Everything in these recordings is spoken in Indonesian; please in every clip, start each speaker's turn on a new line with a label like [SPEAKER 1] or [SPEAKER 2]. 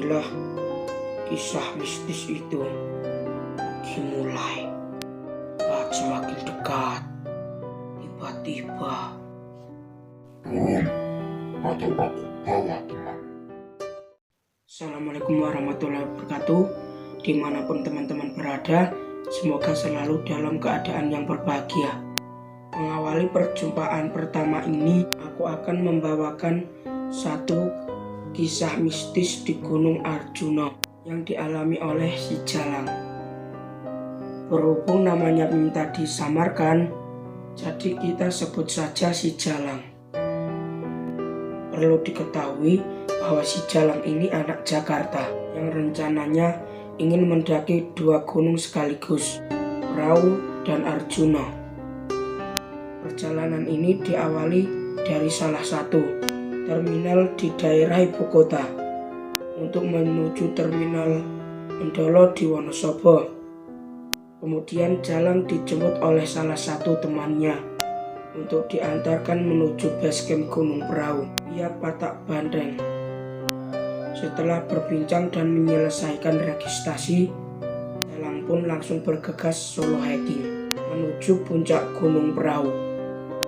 [SPEAKER 1] Disinilah kisah mistis itu dimulai. Saat semakin dekat, tiba-tiba
[SPEAKER 2] turun atau aku bawa teman.
[SPEAKER 1] Assalamualaikum warahmatullahi wabarakatuh. Dimanapun teman-teman berada, semoga selalu dalam keadaan yang berbahagia. Mengawali perjumpaan pertama ini, aku akan membawakan satu kisah mistis di Gunung Arjuna yang dialami oleh si Jalang. Berhubung namanya minta disamarkan, jadi kita sebut saja si Jalang. Perlu diketahui bahwa si Jalang ini anak Jakarta yang rencananya ingin mendaki 2 gunung sekaligus, Prau dan Arjuna. Perjalanan ini diawali dari salah satu terminal di daerah ibu kota untuk menuju terminal Mendolo di Wonosobo. Kemudian Jalang dijemput oleh salah satu temannya untuk diantarkan menuju basecamp Gunung Prau via Patak Bandeng. Setelah berbincang dan menyelesaikan registrasi, Jalang pun langsung bergegas solo hiking menuju puncak Gunung Prau.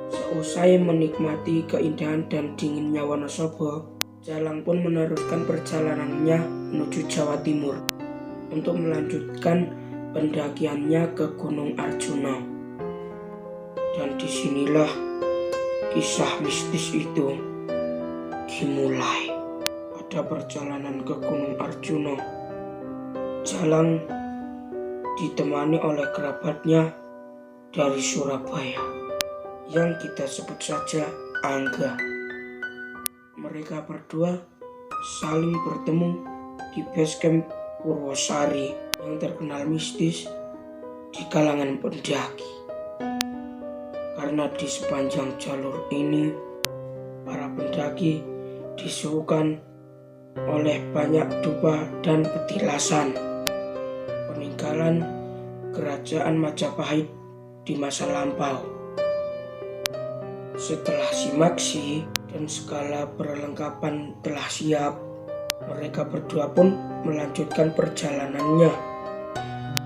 [SPEAKER 1] Seusai menikmati keindahan dan dinginnya Wonosobo, Jalang pun meneruskan perjalanannya menuju Jawa Timur untuk melanjutkan pendakiannya ke Gunung Arjuna. Dan disinilah kisah mistis itu dimulai. Pada perjalanan ke Gunung Arjuna, Jalang ditemani oleh kerabatnya dari Surabaya yang kita sebut saja Angga. Mereka berdua saling bertemu di basecamp Purwosari yang terkenal mistis di kalangan pendaki. Karena di sepanjang jalur ini, para pendaki disuguhkan oleh banyak dupa dan petilasan, peninggalan kerajaan Majapahit di masa lampau. Setelah simaksi dan segala perlengkapan telah siap, mereka berdua pun melanjutkan perjalanannya.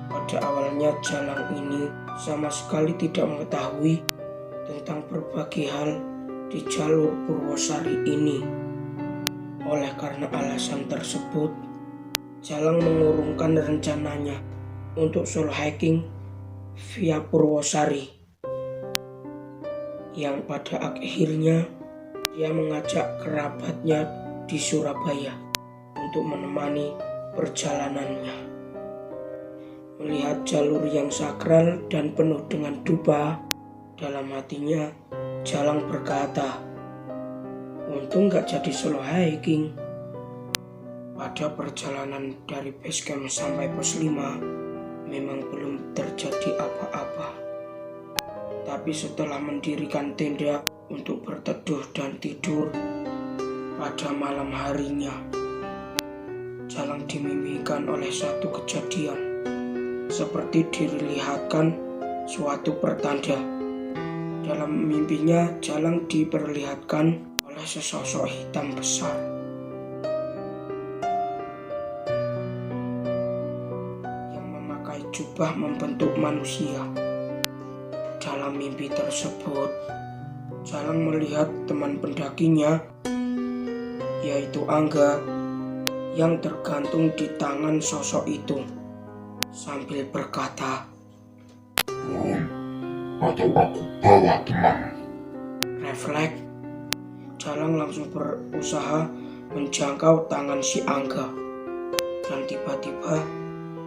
[SPEAKER 1] Pada awalnya Jalang ini sama sekali tidak mengetahui tentang berbagai hal di jalur Purwosari ini. Oleh karena alasan tersebut, Jalang mengurungkan rencananya untuk solo hiking via Purwosari, yang pada akhirnya dia mengajak kerabatnya di Surabaya untuk menemani perjalanannya. Melihat jalur yang sakral dan penuh dengan dupa, dalam hatinya Jalang berkata, untung gak jadi solo hiking. Pada perjalanan dari basecamp sampai pos 5 memang belum terjadi apa-apa. Tapi setelah mendirikan tenda untuk berteduh dan tidur pada malam harinya, Jalang dimimpikan oleh satu kejadian seperti dilihatkan suatu pertanda. Dalam mimpinya, Jalang diperlihatkan oleh sesosok hitam besar. Yang memakai jubah membentuk manusia. Dalam mimpi tersebut, Jalang melihat teman pendakinya, yaitu Angga, yang tergantung di tangan sosok itu, sambil berkata,
[SPEAKER 2] Turun atau aku bawa teman.
[SPEAKER 1] Refleks, Jalang langsung berusaha menjangkau tangan si Angga. Dan tiba-tiba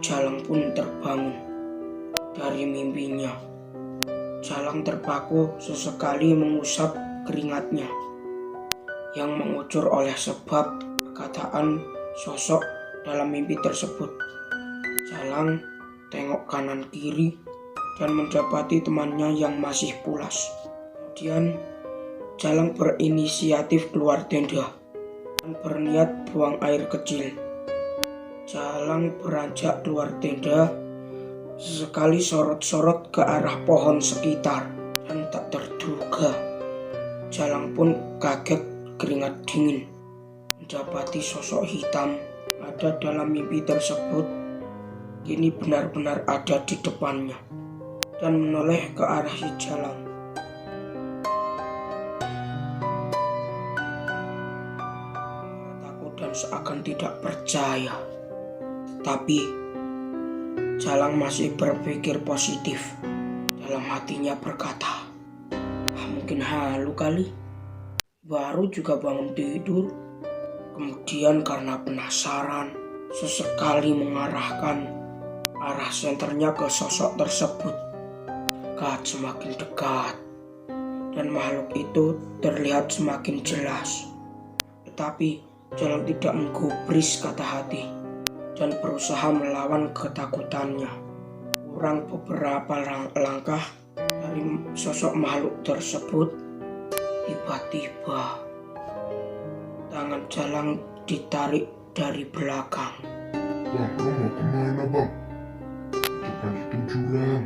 [SPEAKER 1] Jalang pun terbangun dari mimpinya. Jalang terpaku sesekali mengusap keringatnya yang mengucur oleh sebab perkataan sosok dalam mimpi tersebut. Jalang tengok kanan kiri dan mendapati temannya yang masih pulas. Kemudian Jalang berinisiatif keluar tenda dan berniat buang air kecil. Jalang beranjak keluar tenda, sesekali sorot-sorot ke arah pohon sekitar, dan tak terduga Jalang pun kaget keringat dingin mendapati sosok hitam ada dalam mimpi tersebut kini benar-benar ada di depannya dan menoleh ke arah si Jalang. Takut dan seakan tidak percaya. Tapi Jalang masih berpikir positif. Dalam hatinya berkata, mungkin halu kali. Baru juga bangun tidur. Kemudian karena penasaran, sesekali mengarahkan arah senternya ke sosok tersebut. Dekat, semakin dekat. Dan makhluk itu terlihat semakin jelas. Tetapi Jalang tidak menggubris kata hati dan berusaha melawan ketakutannya. Kurang beberapa langkah dari sosok makhluk tersebut, tiba-tiba tangan Jalang ditarik dari belakang.
[SPEAKER 2] Bang, lo mau kemana bang? Depan itu jurang.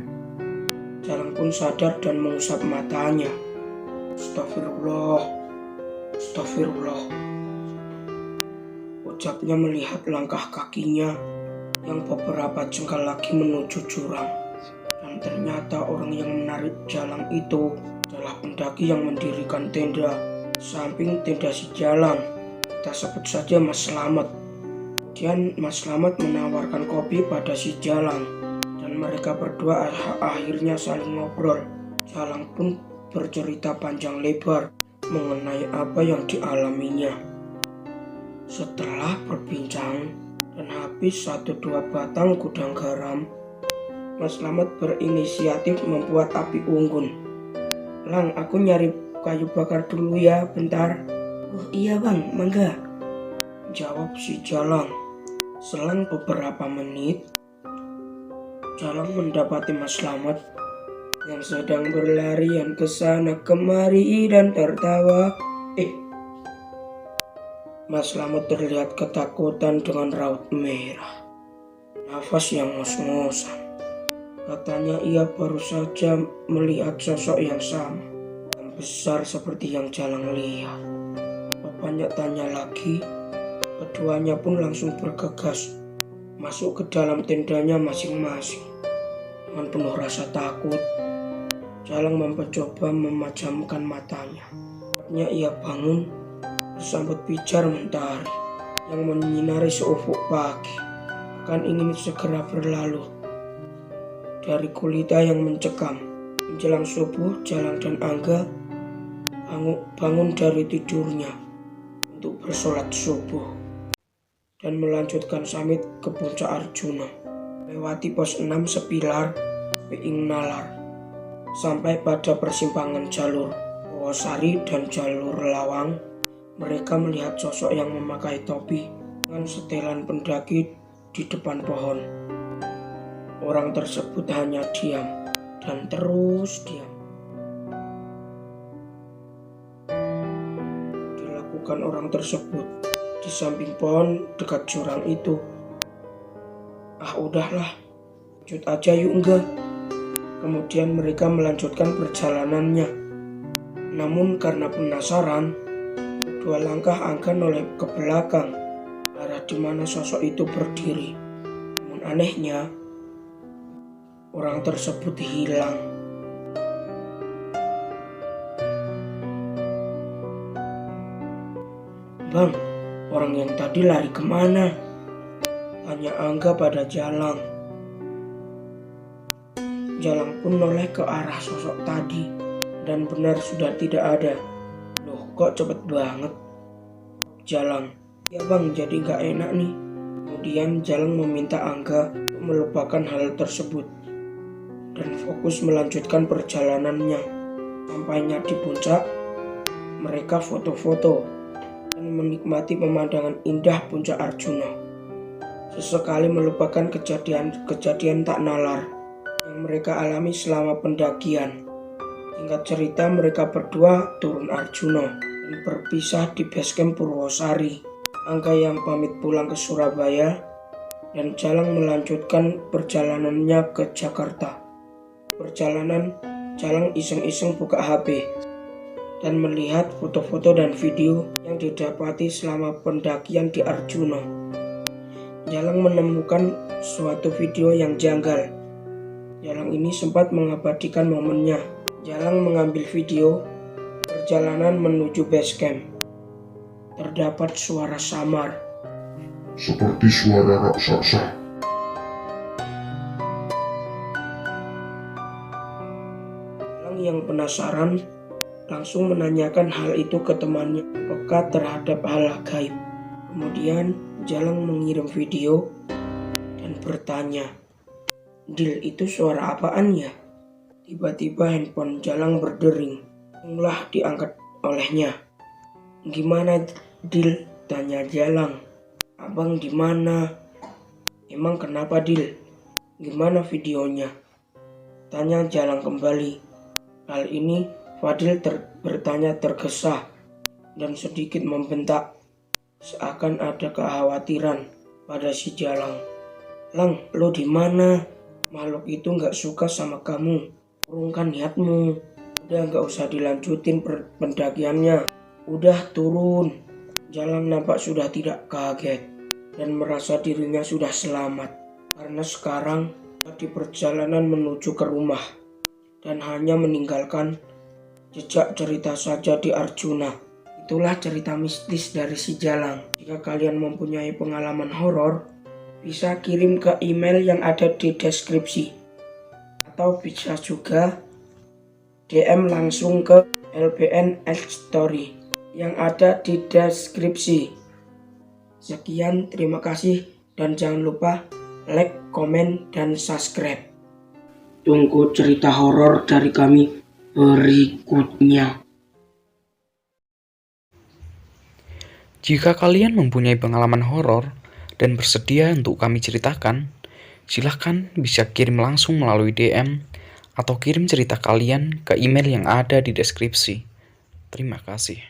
[SPEAKER 1] Jalang pun sadar dan mengusap matanya. Astagfirullah, astagfirullah. Ucapnya melihat langkah kakinya yang beberapa jengkal lagi menuju jurang. Dan ternyata orang yang menarik Jalang itu adalah pendaki yang mendirikan tenda samping tenda si Jalang. Kita sebut saja Mas Slamet. Kemudian Mas Slamet menawarkan kopi pada si Jalang dan mereka berdua akhirnya saling ngobrol. Jalang pun bercerita panjang lebar mengenai apa yang dialaminya. Setelah berbincang dan habis 1-2 batang gudang garam, Mas Slamet berinisiatif membuat api unggun. Lang, aku nyari kayu bakar dulu ya, bentar. Oh iya bang, mangga, jawab si Jalang. Selang beberapa menit, Jalang mendapati Mas Slamet yang sedang berlarian ke sana kemari dan tertawa. Mas Slamet terlihat ketakutan dengan raut merah, nafas yang ngos-ngosan. Katanya ia baru saja melihat sosok yang sama, yang besar seperti yang Jalang lihat. Bapaknya tanya lagi, keduanya pun langsung bergegas masuk ke dalam tendanya masing-masing. Dengan penuh rasa takut, Jalang mencoba memejamkan matanya. Akhirnya ia bangun bersambut pijar mentari yang menyinari seufuk pagi. Kan ingin segera berlalu dari gulita yang mencekam. Menjelang subuh, Jalang dan Angga bangun dari tidurnya untuk bersolat subuh dan melanjutkan samit ke puncak Arjuna. Lewati pos 6 Sepilar, Peing Nalar, sampai pada persimpangan jalur Purwosari dan jalur Lawang. Mereka melihat sosok yang memakai topi dengan setelan pendaki di depan pohon. Orang tersebut hanya diam dan terus diam. Dilakukan orang tersebut di samping pohon dekat jurang itu. Udahlah, lanjut aja yuk enggak. Kemudian mereka melanjutkan perjalanannya. Namun karena penasaran, dua langkah Angga noleh ke belakang, arah di mana sosok itu berdiri. Namun anehnya, orang tersebut hilang. Bang, orang yang tadi lari kemana? Tanya Angga pada Jalang. Jalang pun noleh ke arah sosok tadi dan benar sudah tidak ada. Loh, kok cepet banget? Jalang, ya bang, jadi gak enak nih. Kemudian Jalang meminta Angga untuk melupakan hal tersebut dan fokus melanjutkan perjalanannya. Sampainya di puncak, mereka foto-foto dan menikmati pemandangan indah puncak Arjuna. Sesekali melupakan kejadian tak nalar yang mereka alami selama pendakian. Singkat cerita, mereka berdua turun Arjuna dan berpisah di basecamp Purwosari. Angga yang pamit pulang ke Surabaya dan Jalang melanjutkan perjalanannya ke Jakarta. Perjalanan, Jalang iseng-iseng buka HP dan melihat foto-foto dan video yang didapati selama pendakian di Arjuna. Jalang menemukan suatu video yang janggal. Jalang ini sempat mengabadikan momennya. Jalang mengambil video perjalanan menuju base camp. Terdapat suara samar,
[SPEAKER 2] seperti suara raksasa.
[SPEAKER 1] Jalang yang penasaran langsung menanyakan hal itu ke temannya yang peka terhadap hal gaib. Kemudian Jalang mengirim video dan bertanya, "Dil, itu suara apaan ya?" Tiba-tiba handphone Jalang berdering. Langsunglah diangkat olehnya. "Gimana, Dil?" tanya Jalang. "Abang di mana?" "Emang kenapa, Dil? Gimana videonya?" tanya Jalang kembali. Kali ini Fadil bertanya tergesa dan sedikit membentak, seakan ada kekhawatiran pada si Jalang. "Lang, lo di mana? Makhluk itu nggak suka sama kamu. Urungkan niatmu. Udah nggak usah dilanjutin pendakiannya. Udah turun." Jalang nampak sudah tidak kaget dan merasa dirinya sudah selamat, karena sekarang di perjalanan menuju ke rumah dan hanya meninggalkan jejak cerita saja di Arjuna. Itulah cerita mistis dari si Jalang. Jika kalian mempunyai pengalaman horor, bisa kirim ke email yang ada di deskripsi, atau bisa juga DM langsung ke LBN Story yang ada di deskripsi. Sekian, terima kasih, dan jangan lupa like, komen, dan subscribe. Tunggu cerita horor dari kami berikutnya.
[SPEAKER 3] Jika kalian mempunyai pengalaman horor dan bersedia untuk kami ceritakan, silahkan bisa kirim langsung melalui DM atau kirim cerita kalian ke email yang ada di deskripsi. Terima kasih.